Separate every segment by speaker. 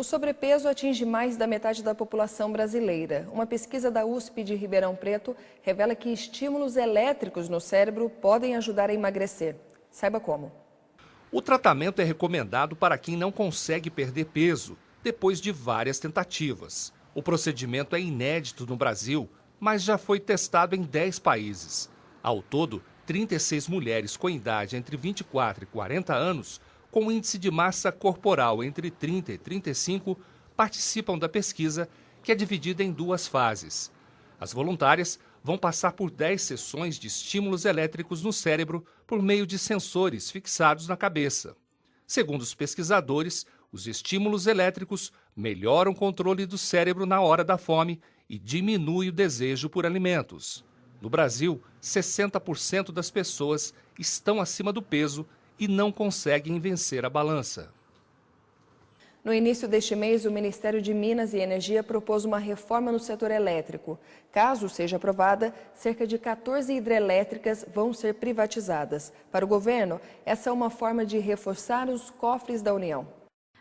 Speaker 1: O sobrepeso atinge mais da metade da população brasileira. Uma pesquisa da USP de Ribeirão Preto revela que estímulos elétricos no cérebro podem ajudar a emagrecer. Saiba como.
Speaker 2: O tratamento é recomendado para quem não consegue perder peso, depois de várias tentativas. O procedimento é inédito no Brasil, mas já foi testado em 10 países. Ao todo, 36 mulheres com idade entre 24 e 40 anos, com índice de massa corporal entre 30 e 35, participam da pesquisa, que é dividida em 2 fases. As voluntárias vão passar por 10 sessões de estímulos elétricos no cérebro por meio de sensores fixados na cabeça. Segundo os pesquisadores, os estímulos elétricos melhoram o controle do cérebro na hora da fome e diminuem o desejo por alimentos. No Brasil, 60% das pessoas estão acima do peso e não conseguem vencer a balança.
Speaker 1: No início deste mês, o Ministério de Minas e Energia propôs uma reforma no setor elétrico. Caso seja aprovada, cerca de 14 hidrelétricas vão ser privatizadas. Para o governo, essa é uma forma de reforçar os cofres da União.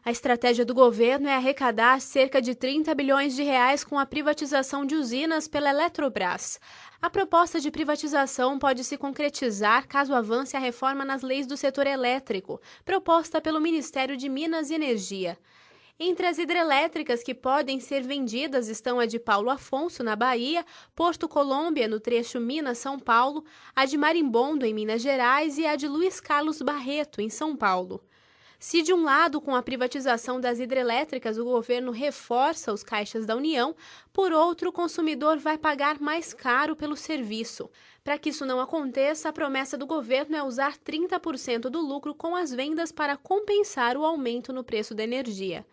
Speaker 3: A estratégia do governo é arrecadar cerca de 30 bilhões de reais com a privatização de usinas pela Eletrobras. A proposta de privatização pode se concretizar caso avance a reforma nas leis do setor elétrico, proposta pelo Ministério de Minas e Energia. Entre as hidrelétricas que podem ser vendidas estão a de Paulo Afonso, na Bahia, Porto Colômbia, no trecho Minas-São Paulo, a de Marimbondo, em Minas Gerais, e a de Luiz Carlos Barreto, em São Paulo. Se, de um lado, com a privatização das hidrelétricas, o governo reforça os caixas da União, por outro, o consumidor vai pagar mais caro pelo serviço. Para que isso não aconteça, a promessa do governo é usar 30% do lucro com as vendas para compensar o aumento no preço da energia.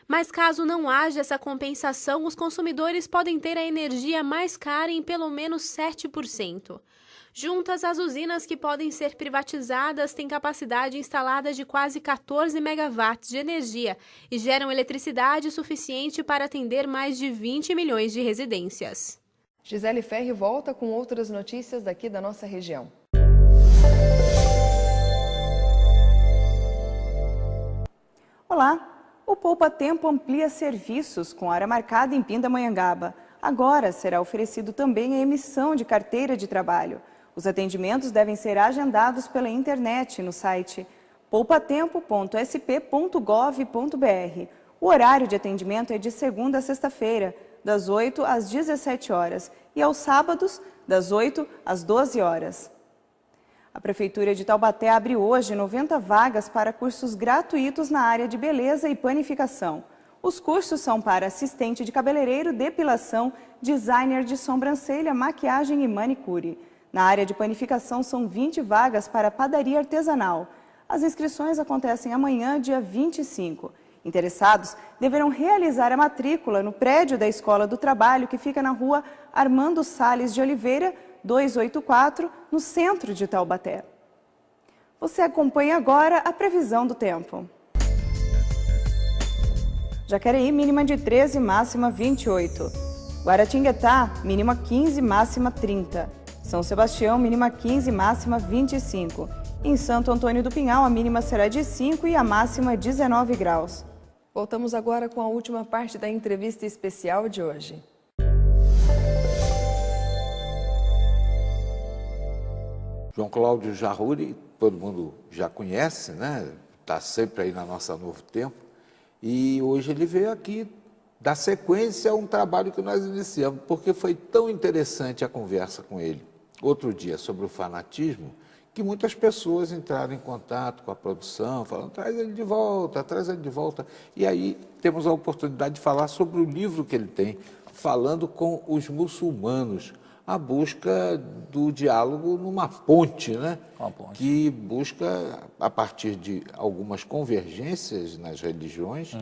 Speaker 3: Mas caso não haja essa compensação, os consumidores podem ter a energia mais cara em pelo menos 7%. Juntas, as usinas que podem ser privatizadas têm capacidade instalada de quase 14 megawatts de energia e geram eletricidade suficiente para atender mais de 20 milhões de residências.
Speaker 1: Gisele Ferri volta com outras notícias daqui da nossa região.
Speaker 4: Olá! O Poupa Tempo amplia serviços com área marcada em Pindamonhangaba. Agora será oferecido também a emissão de carteira de trabalho. Os atendimentos devem ser agendados pela internet no site poupatempo.sp.gov.br. O horário de atendimento é de segunda a sexta-feira, das 8 às 17 horas, e aos sábados, das 8 às 12 horas. A Prefeitura de Taubaté abre hoje 90 vagas para cursos gratuitos na área de beleza e panificação. Os cursos são para assistente de cabeleireiro, depilação, designer de sobrancelha, maquiagem e manicure. Na área de panificação são 20 vagas para padaria artesanal. As inscrições acontecem amanhã, dia 25. Interessados deverão realizar a matrícula no prédio da Escola do Trabalho, que fica na rua Armando Salles de Oliveira, 284, no centro de Taubaté. Você acompanha agora a previsão do tempo. Jacareí, mínima de 13, máxima 28. Guaratinguetá, mínima 15, máxima 30. São Sebastião, mínima 15, máxima 25. Em Santo Antônio do Pinhal, a mínima será de 5 e a máxima 19 graus.
Speaker 1: Voltamos agora com a última parte da entrevista especial de hoje.
Speaker 5: João Cláudio Jarruri, todo mundo já conhece, né? Está sempre aí na nossa Novo Tempo. E hoje ele veio aqui dar sequência a um trabalho que nós iniciamos, porque foi tão interessante a conversa com ele outro dia sobre o fanatismo, que muitas pessoas entraram em contato com a produção, falando, traz ele de volta, traz ele de volta. E aí temos a oportunidade de falar sobre o livro que ele tem, falando com os muçulmanos, a busca do diálogo numa ponte, né? Uma ponte. Que busca, a partir de algumas convergências nas religiões,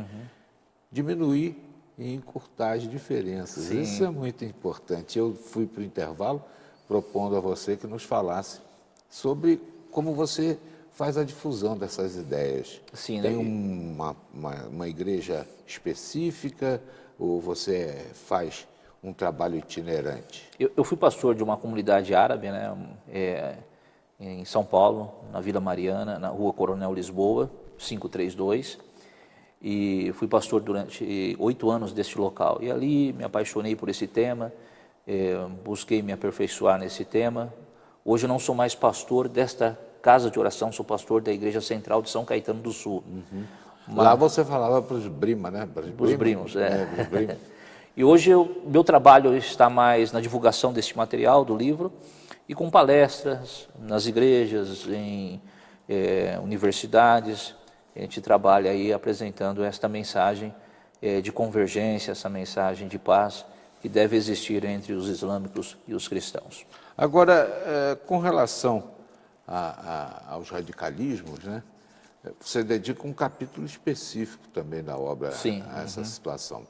Speaker 5: diminuir e encurtar as diferenças. Sim. Isso é muito importante. Eu fui para o intervalo propondo a você que nos falasse sobre como você faz a difusão dessas ideias. Sim, tem uma igreja específica ou você faz um trabalho itinerante?
Speaker 6: Eu fui pastor de uma comunidade árabe, né, em São Paulo, na Vila Mariana, na Rua Coronel Lisboa, 532. e fui pastor durante 8 anos deste local. E ali me apaixonei por esse tema, busquei me aperfeiçoar nesse tema. Hoje eu não sou mais pastor desta casa de oração, sou pastor da Igreja Central de São Caetano do Sul.
Speaker 5: Lá você falava para os Brima, né?
Speaker 6: Para os primos,
Speaker 5: os primos.
Speaker 6: E hoje meu trabalho está mais na divulgação deste material, do livro, e com palestras nas igrejas, em universidades. A gente trabalha aí apresentando esta mensagem de convergência, essa mensagem de paz que deve existir entre os islâmicos e os cristãos.
Speaker 5: Agora, com relação aos radicalismos, né? Você dedica um capítulo específico também da obra a essa situação.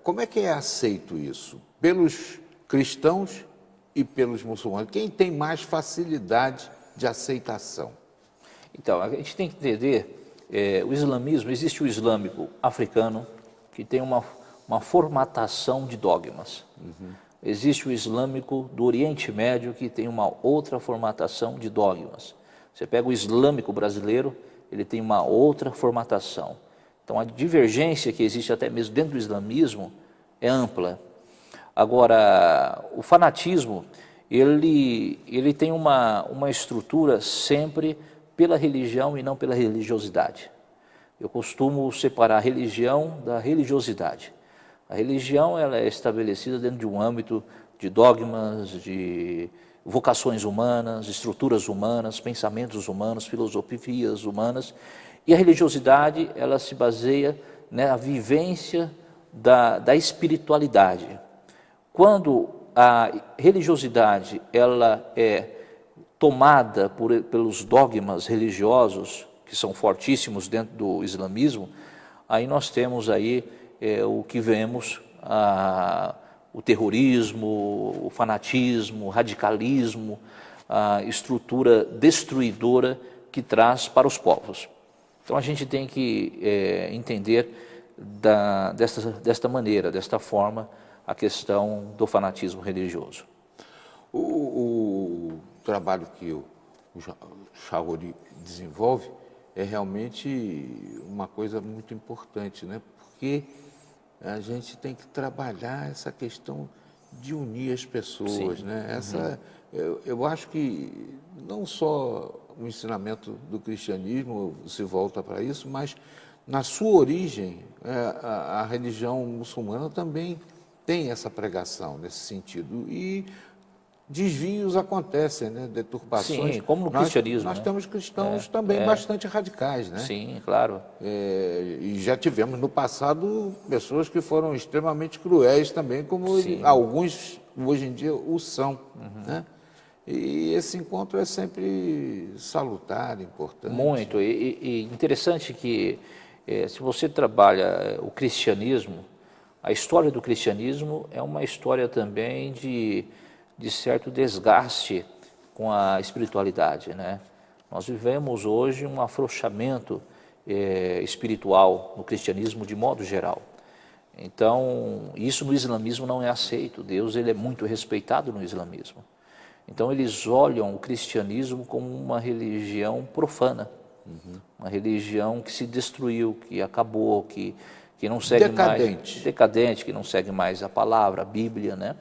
Speaker 5: Como é que é aceito isso? Pelos cristãos e pelos muçulmanos? Quem tem mais facilidade de aceitação?
Speaker 6: Então, a gente tem que entender, o islamismo, existe o islâmico africano, que tem uma formatação de dogmas. Existe o islâmico do Oriente Médio, que tem uma outra formatação de dogmas. Você pega o islâmico brasileiro, ele tem uma outra formatação. Então, a divergência que existe até mesmo dentro do islamismo é ampla. Agora, o fanatismo, ele tem uma estrutura sempre pela religião e não pela religiosidade. Eu costumo separar a religião da religiosidade. A religião ela é estabelecida dentro de um âmbito de dogmas, de vocações humanas, estruturas humanas, pensamentos humanos, filosofias humanas. E a religiosidade, ela se baseia na vivência da espiritualidade. Quando a religiosidade ela é tomada pelos dogmas religiosos, que são fortíssimos dentro do islamismo, aí nós temos aí o que vemos, o terrorismo, o fanatismo, o radicalismo, a estrutura destruidora que traz para os povos. Então a gente tem que entender desta maneira, desta forma, a questão do fanatismo religioso.
Speaker 5: O trabalho que o Chauri desenvolve é realmente uma coisa muito importante, né? Porque a gente tem que trabalhar essa questão de unir as pessoas, né? Eu acho que não só o ensinamento do cristianismo se volta para isso, mas na sua origem a religião muçulmana também tem essa pregação nesse sentido e desvios acontecem, né? Deturpações.
Speaker 6: Sim, como no cristianismo.
Speaker 5: Nós temos cristãos também bastante radicais, né?
Speaker 6: Sim, claro.
Speaker 5: E já tivemos no passado pessoas que foram extremamente cruéis também, como alguns hoje em dia o são, né? E esse encontro é sempre salutar, importante.
Speaker 6: Muito. E interessante que se você trabalha o cristianismo, a história do cristianismo é uma história também de certo desgaste com a espiritualidade, né? Nós vivemos hoje um afrouxamento espiritual no cristianismo de modo geral. Então, isso no islamismo não é aceito. Deus ele é muito respeitado no islamismo. Então, eles olham o cristianismo como uma religião profana, uma religião que se destruiu, que acabou, que não segue mais... Decadente, que não segue mais a palavra, a Bíblia, né?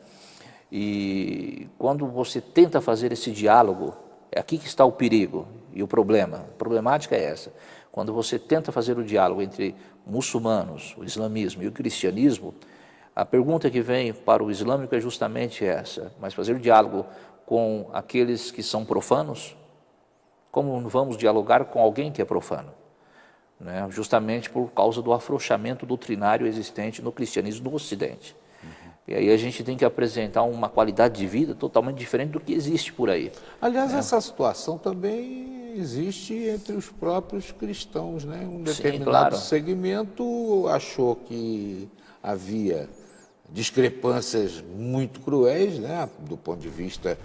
Speaker 6: E quando você tenta fazer esse diálogo, é aqui que está o perigo e o problema. A problemática é essa. Quando você tenta fazer o diálogo entre muçulmanos, o islamismo e o cristianismo, a pergunta que vem para o islâmico é justamente essa. Mas fazer o diálogo com aqueles que são profanos, como vamos dialogar com alguém que é profano? Né? Justamente por causa do afrouxamento doutrinário existente no cristianismo no Ocidente. E aí a gente tem que apresentar uma qualidade de vida totalmente diferente do que existe por aí.
Speaker 5: Aliás, essa situação também existe entre os próprios cristãos, né? Um determinado segmento achou que havia discrepâncias muito cruéis, né? Do ponto de vista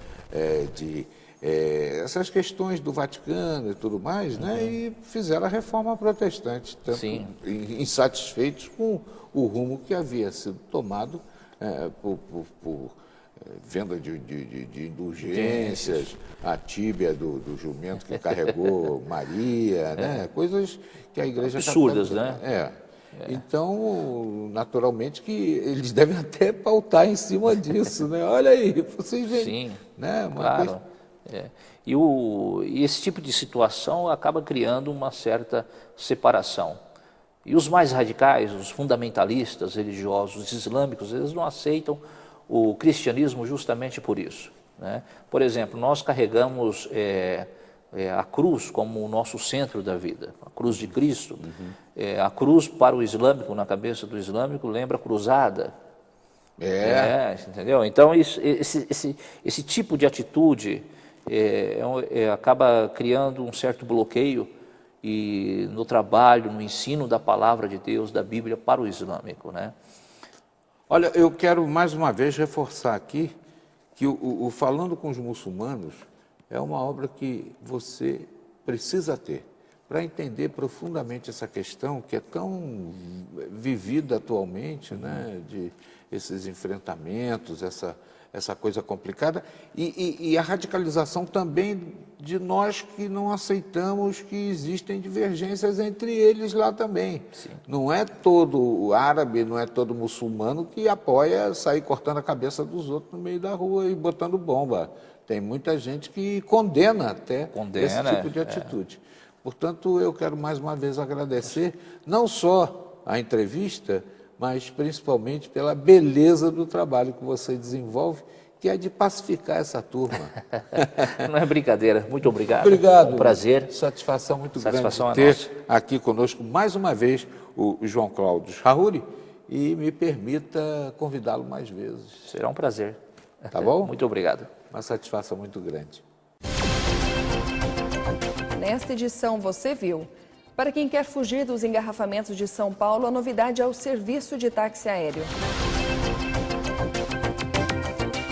Speaker 5: de essas questões do Vaticano e tudo mais, né? E fizeram a reforma protestante, tanto insatisfeitos com o rumo que havia sido tomado por venda de indulgências, a tíbia do jumento que carregou Maria, né? Coisas que a Igreja
Speaker 6: absurdas,
Speaker 5: Católica,
Speaker 6: né?
Speaker 5: Então, naturalmente que eles devem até pautar em cima disso, né? Olha aí, vocês veem,
Speaker 6: Sim,
Speaker 5: né?
Speaker 6: claro. E esse tipo de situação acaba criando uma certa separação. E os mais radicais, os fundamentalistas religiosos, os islâmicos, eles não aceitam o cristianismo justamente por isso, né? Por exemplo, nós carregamos a cruz como o nosso centro da vida, a cruz de Cristo. A cruz para o islâmico, na cabeça do islâmico, lembra cruzada. Entendeu? Então, esse tipo de atitude acaba criando um certo bloqueio no trabalho, no ensino da palavra de Deus, da Bíblia, para o islâmico, né?
Speaker 5: Olha, eu quero mais uma vez reforçar aqui que o Falando com os Muçulmanos é uma obra que você precisa ter para entender profundamente essa questão que é tão vivida atualmente, né, de esses enfrentamentos, essa coisa complicada, e a radicalização também de nós que não aceitamos que existem divergências entre eles lá também.
Speaker 6: Sim.
Speaker 5: Não é todo árabe, não é todo muçulmano que apoia sair cortando a cabeça dos outros no meio da rua e botando bomba. Tem muita gente que condena até esse tipo de atitude. Portanto, eu quero mais uma vez agradecer, não só a entrevista, mas principalmente pela beleza do trabalho que você desenvolve, que é de pacificar essa turma.
Speaker 6: Não é brincadeira. Muito obrigado.
Speaker 5: Obrigado.
Speaker 6: É um prazer.
Speaker 5: Satisfação muito
Speaker 6: Satisfação
Speaker 5: grande
Speaker 6: é
Speaker 5: ter aqui conosco mais uma vez o João Cláudio Jarruri, e me permita convidá-lo mais vezes.
Speaker 6: Será um prazer.
Speaker 5: Tá bom?
Speaker 6: Muito obrigado.
Speaker 5: Uma satisfação muito grande.
Speaker 1: Nesta edição você viu: para quem quer fugir dos engarrafamentos de São Paulo, a novidade é o serviço de táxi aéreo.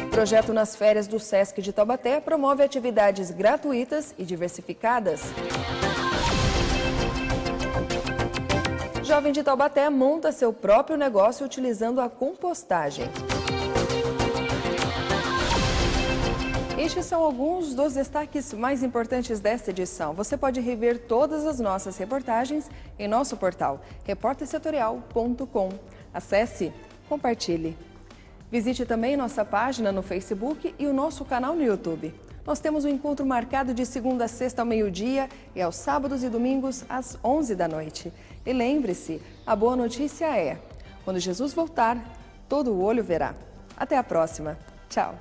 Speaker 1: O projeto Nas Férias do Sesc de Taubaté promove atividades gratuitas e diversificadas. Jovem de Taubaté monta seu próprio negócio utilizando a compostagem. Estes são alguns dos destaques mais importantes desta edição. Você pode rever todas as nossas reportagens em nosso portal repórtersetorial.com. Acesse, compartilhe. Visite também nossa página no Facebook e o nosso canal no YouTube. Nós temos um encontro marcado de segunda a sexta ao meio-dia e aos sábados e domingos às 11 da noite. E lembre-se, a boa notícia é: quando Jesus voltar, todo o olho verá. Até a próxima. Tchau.